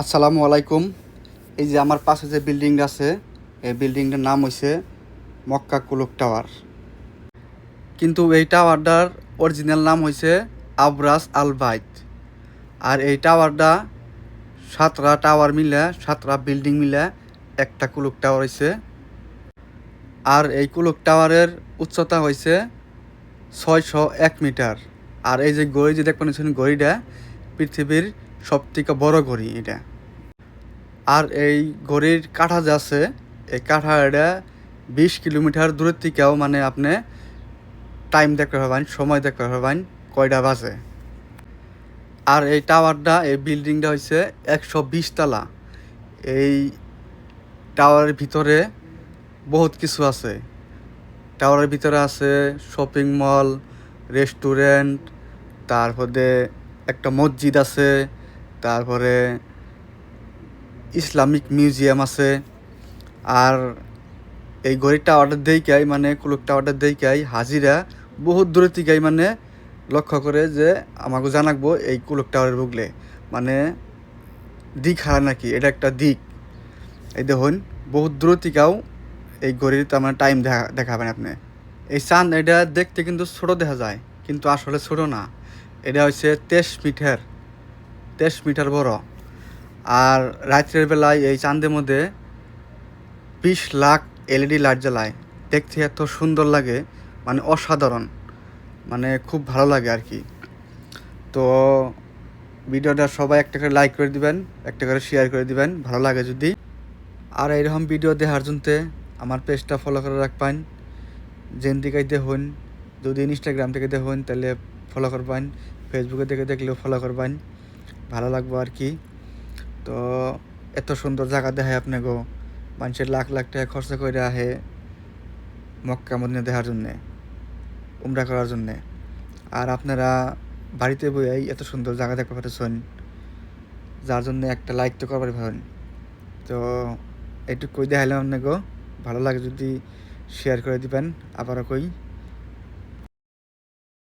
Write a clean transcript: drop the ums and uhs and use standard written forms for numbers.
আসসালামু আলাইকুম। এই যে আমার পাশে যে বিল্ডিংটা আছে, এই বিল্ডিংটার নাম হইছে মক্কা কুলুক টাওয়ার। কিন্তু এই টাওয়ারটার অরিজিনাল নাম হইছে আবরাজ আল বাইত। আর এই টাওয়ারটা 7টা টাওয়ার মিলে, 7টা বিল্ডিং মিলে একটা কুলুক টাওয়ার হইছে। আর এই কুলুক টাওয়ারের উচ্চতা হইছে 601 মিটার। আর এই যে ঘড়ি যে দেখবেন, ঘড়িটা পৃথিবীর সবথেকে বড় ঘড়ি এটা। আর এই ঘড়ির কাঁটা যে আছে, এই কাঁটাটা 20 কিলোমিটার দূরের থেকেও মানে আপনি টাইম দেখতে পারবেন, সময় দেখতে পারবেন কয়টা বাজে। আর এই টাওয়ারটা, এই বিল্ডিংটা হচ্ছে 120 তলা। এই টাওয়ারের ভিতরে বহুত কিছু আছে। টাওয়ারের ভিতরে আছে শপিং মল, রেস্টুরেন্ট, তারপরে একটা মসজিদ আছে, তারপরে ইসলামিক মিউজিয়াম আছে। আর এই ঘড়ির টাওয়ারটা দেইকাই মানে কুলুক টাওয়ারটা দেইকাই হাজিরা বহুত দূরের থেকেই মানে লক্ষ্য করে যে আমাকে জানাকবো এই কুলুক টাওয়ারের বুকলে মানে দিক হারা নাকি, এটা একটা দিক। এই দেখুন বহুত দূরের থেকেও এই ঘড়ির তার মানে টাইম দেখাবেন আপনি। এই চাঁদ এটা দেখতে কিন্তু ছোট দেখা যায়, কিন্তু আসলে ছোট না। এটা হচ্ছে 23 মিটার বড়। আর রাত্রের বেলায় এই চাঁদের মধ্যে 20 লাখ এলইডি লাইট জ্বালায়। দেখতে এত সুন্দর লাগে, মানে অসাধারণ, মানে খুব ভালো লাগে আর কি। তো ভিডিওটা সবাই একটা করে লাইক করে দিবেন, একটা করে শেয়ার করে দিবেন ভালো লাগে যদি। আর এইরকম ভিডিও দেখার জন্য আমার পেজটা ফলো করে রাখবেন। যেন দিকে দেখুন, যদি ইনস্টাগ্রাম থেকে দেখুন তাহলে ফলো করবেন, ফেসবুকে থেকে দেখলেও ফলো করবেন, ভালো লাগবো আর কি। তো এত সুন্দর জায়গা দেখায় আপনাকেও, মানুষের লাখ লাখ টাকা খরচ করে আহে মক্কা মদিনা দেখার জন্যে, উমরা করার জন্যে। আর আপনারা বাড়িতে বইয়াই এত সুন্দর জায়গা দেখতে পাচ্ছেন, যার জন্য একটা লাইক তো করবার পারেন। তো এইটুকু কই দেখাইলাম আপনাকেও, ভালো লাগে যদি শেয়ার করে দিবেন। আবারও কই